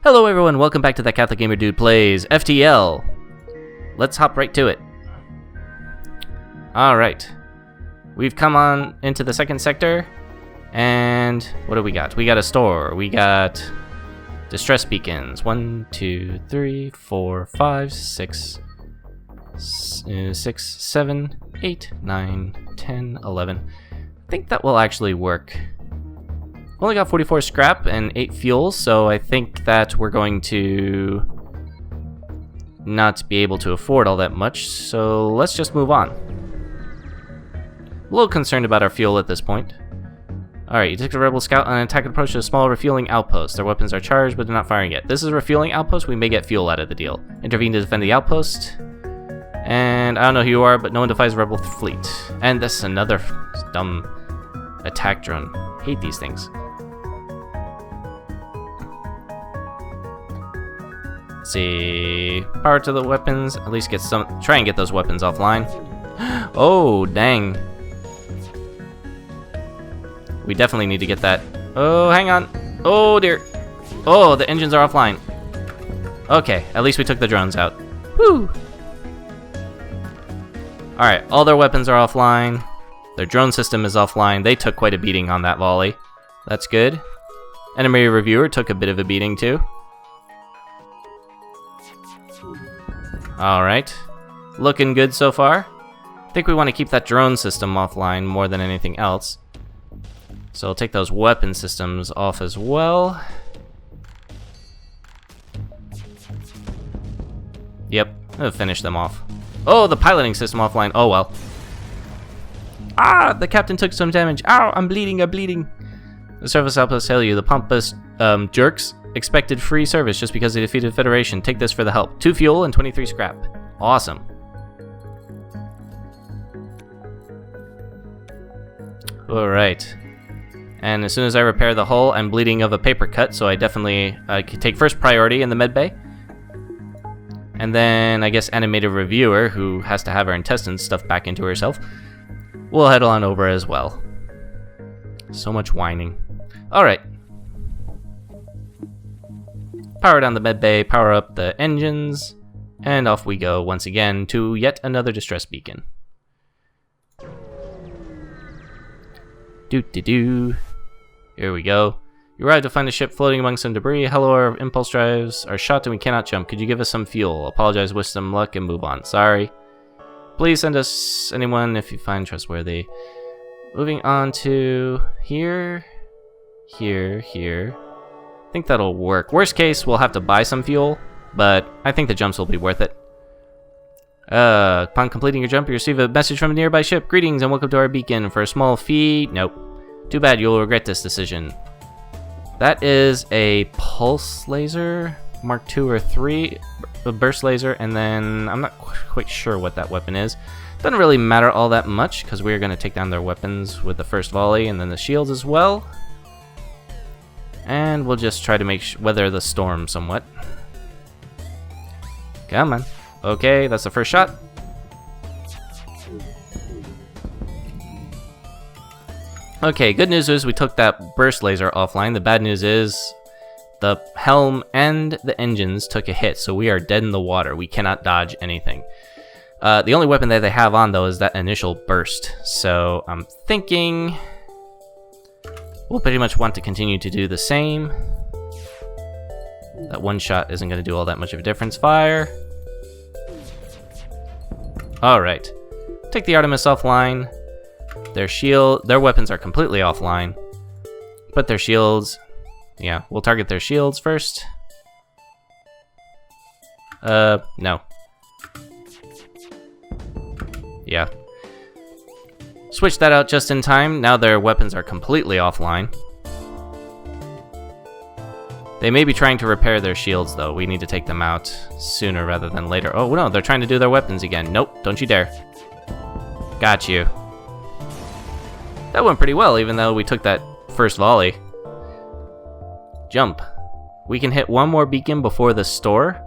Hello everyone, welcome back to That Catholic Gamer Dude Plays FTL. Let's hop right to it. Alright. We've come on into the second sector. And what do we got? We got a store. We got distress beacons. 1, 2, 3, 4, 5, 6, 7, 8, 9, 10, 11. I think that will actually work. Only got 44 scrap and 8 fuel, so I think that we're going to not be able to afford all that much, so let's just move on. A little concerned about our fuel at this point. Alright, you took a rebel scout on an attack approach to a small refueling outpost. Their weapons are charged, but they're not firing yet. This is a refueling outpost, we may get fuel out of the deal. Intervene to defend the outpost. And I don't know who you are, but no one defies rebel fleet. And this is another dumb attack drone. Hate these things. Let's see, power to the weapons. At least get some. Try and get those weapons offline. Oh dang! We definitely need to get that. Oh, hang on. Oh dear. Oh, the engines are offline. Okay, at least we took the drones out. Woo! All right, all their weapons are offline. Their drone system is offline. They took quite a beating on that volley. That's good. Enemy reviewer took a bit of a beating too. Alright. Looking good so far. I think we want to keep that drone system offline more than anything else. So I'll take those weapon systems off as well. Yep, I'll finish them off. Oh, the piloting system offline. Oh well. Ah, the captain took some damage. Ow, I'm bleeding, I'm bleeding. The service outpost tell you, the pompous jerks expected free service just because they defeated the Federation. Take this for the help. 2 fuel and 23 scrap. Awesome. Alright. And as soon as I repair the hull, I'm bleeding of a paper cut, so I definitely could take first priority in the med bay. And then, I guess, animated reviewer, who has to have her intestines stuffed back into herself, we'll head on over as well. So much whining. Alright. Power down the med bay, power up the engines, and off we go once again to yet another distress beacon. Doo-doo-doo. Here we go. You arrived to find a ship floating among some debris. Hello, our impulse drives are shot and we cannot jump. Could you give us some fuel? Apologize, wish them luck, and move on. Sorry. Please send us anyone if you find trustworthy. Moving on to here. I think that'll work. Worst case, we'll have to buy some fuel, but I think the jumps will be worth it. Upon completing your jump, you receive a message from a nearby ship. Greetings and welcome to our beacon. For a small fee, nope. Too bad, you'll regret this decision. That is a pulse laser, Mark 2 or 3, a burst laser, and then I'm not quite sure what that weapon is. Doesn't really matter all that much because we're going to take down their weapons with the first volley and then the shields as well. And we'll just try to weather the storm somewhat. Come on. Okay, that's the first shot. Okay, good news is we took that burst laser offline. The bad news is the helm and the engines took a hit, so we are dead in the water. We cannot dodge anything. The only weapon that they have on, though, is that initial burst. So I'm thinking we'll pretty much want to continue to do the same. That one shot isn't going to do all that much of a difference. Fire. Alright. Take the Artemis offline. Their weapons are completely offline. But their shields, yeah, we'll target their shields first. No. Yeah. Switch that out just in time. Now their weapons are completely offline. They may be trying to repair their shields, though. We need to take them out sooner rather than later. Oh, no, they're trying to do their weapons again. Nope, don't you dare. Got you. That went pretty well, even though we took that first volley. Jump. We can hit one more beacon before the store.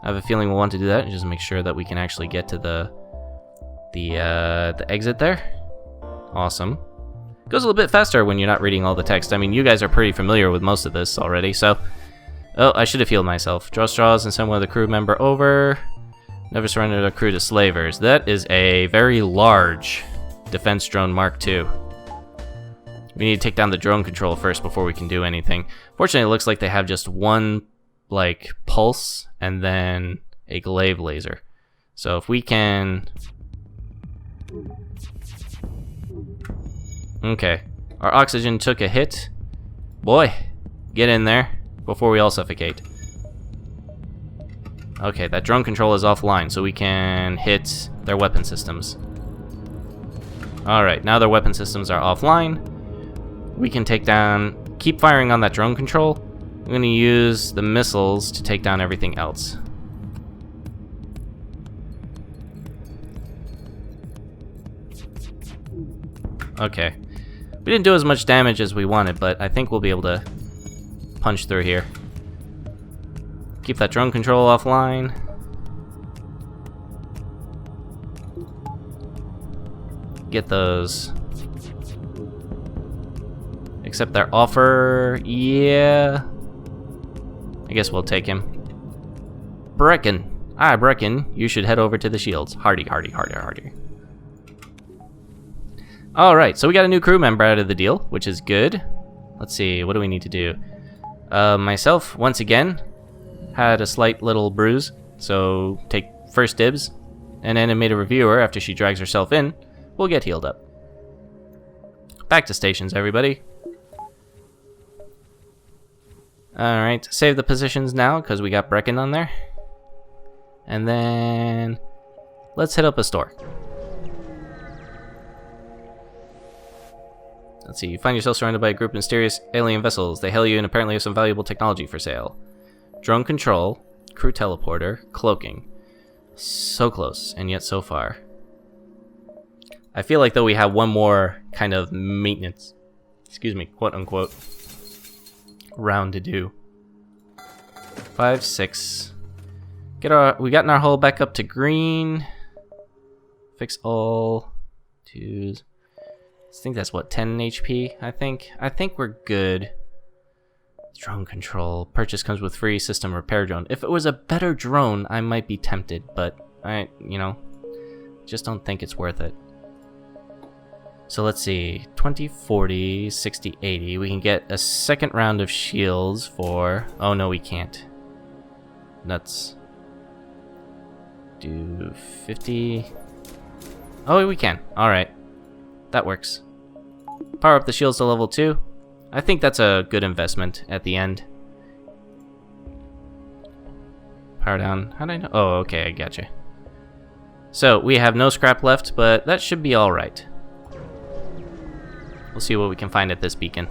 I have a feeling we'll want to do that and just make sure that we can actually get to the exit there. Awesome. Goes a little bit faster when you're not reading all the text. I mean, you guys are pretty familiar with most of this already, so Oh, I should have healed myself. Draw straws and send one of the crew member over. Never surrender the crew to slavers. That is a very large defense drone Mark II. We need to take down the drone control first before we can do anything. Fortunately, it looks like they have just one, like, pulse and then a glaive laser. So if we can... Okay. Our oxygen took a hit. Boy, get in there before we all suffocate. Okay, that drone control is offline, so we can hit their weapon systems. Alright, now their weapon systems are offline. We can take down... Keep firing on that drone control. I'm going to use the missiles to take down everything else. Okay. We didn't do as much damage as we wanted, but I think we'll be able to punch through here. Keep that drone control offline. Get those. Accept their offer. Yeah. I guess we'll take him. Brecken. Ah, Brecken, you should head over to the shields. Hardy, hardy, hardy, hardy. Alright, so we got a new crew member out of the deal, which is good. Let's see, what do we need to do? Myself, once again, had a slight little bruise, so take first dibs. An animated reviewer, after she drags herself in, will get healed up. Back to stations, everybody. Alright, save the positions now, because we got Brecken on there. And then, let's hit up a store. Let's see, you find yourself surrounded by a group of mysterious alien vessels. They hail you and apparently have some valuable technology for sale. Drone control, crew teleporter, cloaking. So close, and yet so far. I feel like though we have one more kind of maintenance, excuse me, quote unquote, round to do. 5, 6. We gotten our hull back up to green. Fix all. 2s. I think that's what, 10 HP, I think. I think we're good. Drone control. Purchase comes with free system repair drone. If it was a better drone, I might be tempted, but I, just don't think it's worth it. So let's see, 20, 40, 60, 80. We can get a second round of shields for... Oh no, we can't. Nuts. Do 50... Oh, we can. Alright. That works. Power up the shields to level 2. I think that's a good investment at the end. Power down. How'd I know? Oh, okay, I gotcha. So, we have no scrap left, but that should be alright. We'll see what we can find at this beacon.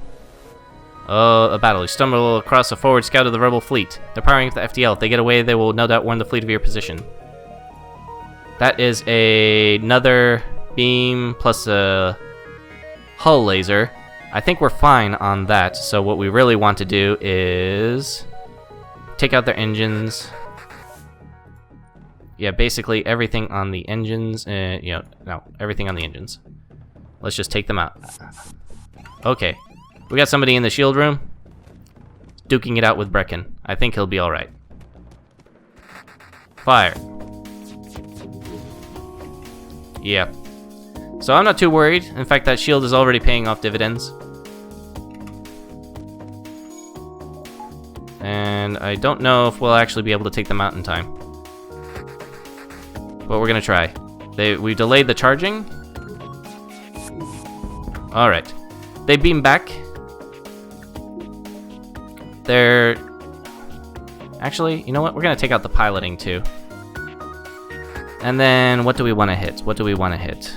Oh, a battle. You stumble across a forward scout of the rebel fleet. They're powering up the FTL. If they get away, they will no doubt warn the fleet of your position. That is another beam plus a hull laser. I think we're fine on that. So what we really want to do is take out their engines. Yeah, basically everything on the engines. No, everything on the engines. Let's just take them out. Okay. We got somebody in the shield room. Duking it out with Brecken. I think he'll be alright. Fire. Yeah. So I'm not too worried. In fact, that shield is already paying off dividends. And I don't know if we'll actually be able to take them out in time. But we're gonna try. We delayed the charging. Alright. They beam back. They're... Actually, you know what? We're gonna take out the piloting too. And then, what do we want to hit? What do we want to hit?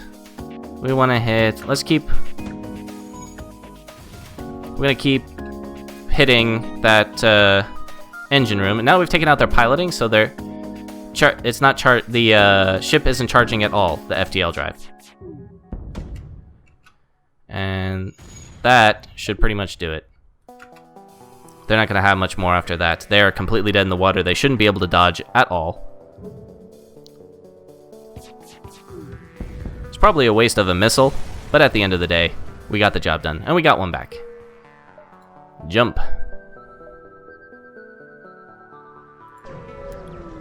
We want to hit... Let's keep... We're gonna keep hitting that engine room. And now we've taken out their piloting, so they're... It's not the ship isn't charging at all, the FTL drive. And that should pretty much do it. They're not going to have much more after that. They are completely dead in the water. They shouldn't be able to dodge at all. It's probably a waste of a missile, but at the end of the day, we got the job done. And we got one back. Jump.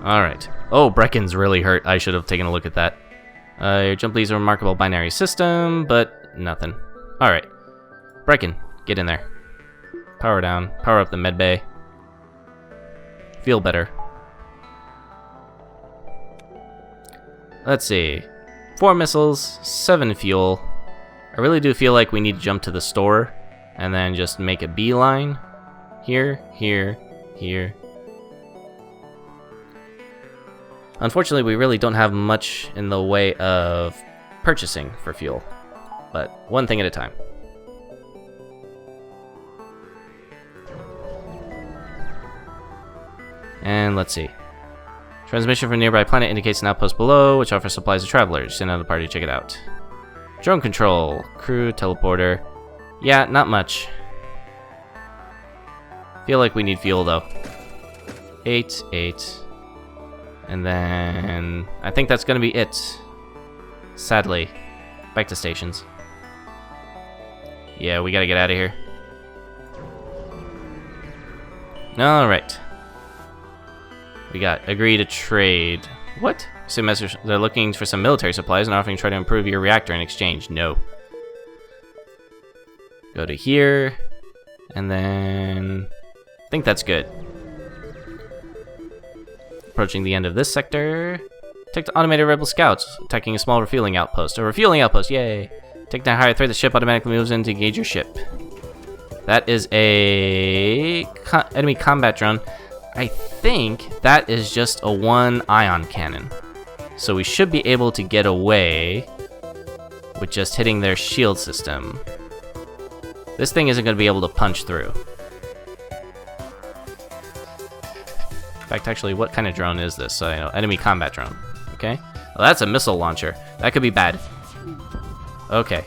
Alright. Oh, Brecken's really hurt. I should have taken a look at that. Your jump leads a remarkable binary system, but nothing. Alright. Brecken, get in there. Power down. Power up the med bay. Feel better. Let's see. 4 missiles, 7 fuel. I really do feel like we need to jump to the store and then just make a beeline. Here, here, here. Unfortunately, we really don't have much in the way of purchasing for fuel, but one thing at a time. And let's see. Transmission from a nearby planet indicates an outpost below, which offers supplies to travelers. Send out a party to check it out. Drone control, crew, teleporter. Yeah, not much. Feel like we need fuel though. 8, 8. And then I think that's gonna be it. Sadly. Back to stations. Yeah, we gotta get out of here. Alright. We got agree to trade. What? So they're looking for some military supplies and offering to try to improve your reactor in exchange. No. Go to here. And then I think that's good. Approaching the end of this sector. Take the automated rebel scouts, attacking a small refueling outpost. A refueling outpost, yay! Take down higher threat, the ship automatically moves in to engage your ship. That is a enemy combat drone. I think that is just a 1 ion cannon. So we should be able to get away with just hitting their shield system. This thing isn't going to be able to punch through. In fact, actually, what kind of drone is this? Enemy combat drone. Okay. Well, that's a missile launcher. That could be bad. Okay.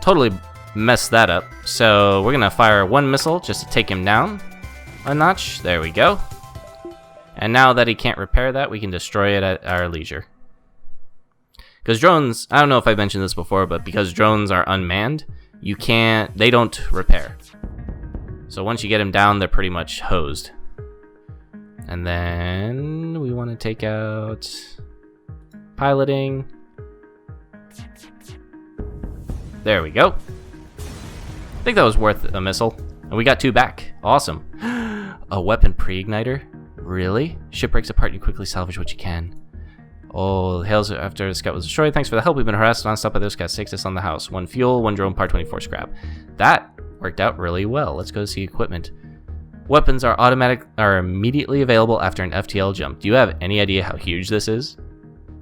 Totally messed that up. So we're going to fire 1 missile just to take him down a notch. There we go. And now that he can't repair that, we can destroy it at our leisure. Because drones, I don't know if I mentioned this before, but because drones are unmanned, they don't repair. So once you get them down, they're pretty much hosed. And then we want to take out piloting. There we go. I think that was worth a missile. And we got 2 back. Awesome. A weapon pre-igniter? Really? Ship breaks apart, you quickly salvage what you can. Oh, hails after the scout was destroyed. Thanks for the help. We've been harassed non-stop by those scouts. Takes us on the house. 1 fuel, 1 drone, part 24 scrap. That worked out really well. Let's go see equipment. Weapons are immediately available after an FTL jump. Do you have any idea how huge this is?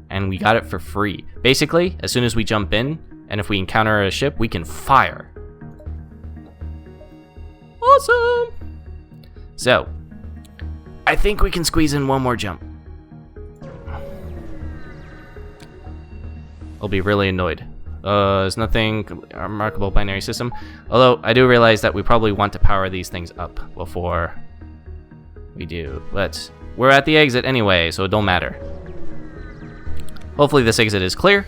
And we got it for free. Basically, as soon as we jump in, and if we encounter a ship, we can fire. Awesome! So, I think we can squeeze in 1 more jump. I'll be really annoyed. There's nothing remarkable binary system. Although, I do realize that we probably want to power these things up before we do. But we're at the exit anyway, so it don't matter. Hopefully this exit is clear.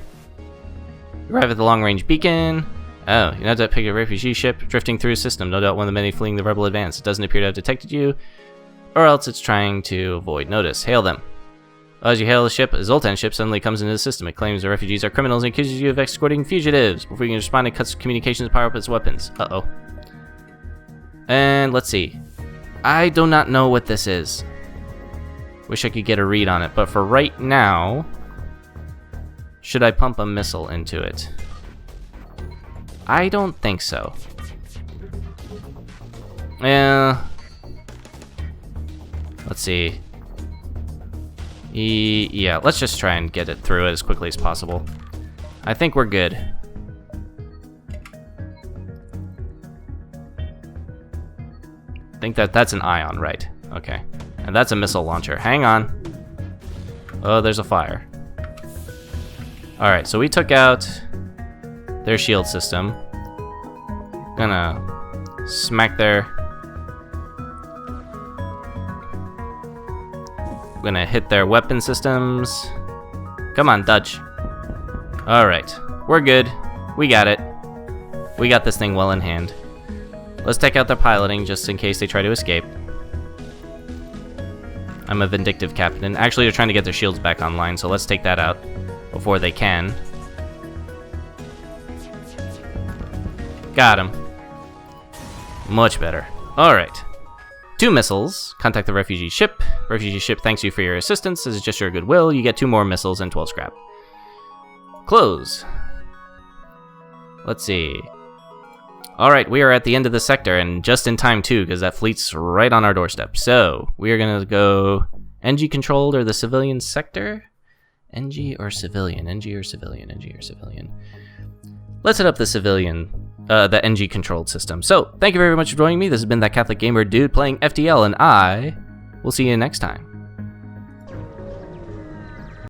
Arrive at the long-range beacon. Oh, you know that pick a refugee ship drifting through a system. No doubt one of the many fleeing the rebel advance. It doesn't appear to have detected you, or else it's trying to avoid notice. Hail them. As you hail the ship, a Zoltan ship suddenly comes into the system. It claims the refugees are criminals and accuses you of escorting fugitives. Before you can respond, it cuts communications to power up its weapons. Uh-oh. And let's see. I do not know what this is. Wish I could get a read on it, but for right now, should I pump a missile into it? I don't think so. Yeah. Let's see. Yeah, let's just try and get it through it as quickly as possible. I think we're good. I think that's an ion, right? Okay. And that's a missile launcher. Hang on. Oh, there's a fire. Alright, so we took out their shield system. Gonna smack their... Gonna hit their weapon systems. Come on, Dutch. Alright, we're good. We got it. We got this thing well in hand. Let's take out their piloting just in case they try to escape. I'm a vindictive captain. Actually, they're trying to get their shields back online, so let's take that out before they can. Got him. Much better. Alright. 2 missiles. Contact the refugee ship. Refugee ship thanks you for your assistance. This is just your goodwill. You get 2 more missiles and 12 scrap. Close. Let's see. Alright, we are at the end of the sector, and just in time too, because that fleet's right on our doorstep. So, we are going to go NG controlled or the civilian sector? NG or civilian? NG or civilian? NG or civilian? Let's hit up the civilian, the NG controlled system. So, thank you very much for joining me. This has been that Catholic Gamer Dude playing FTL, and I will see you next time.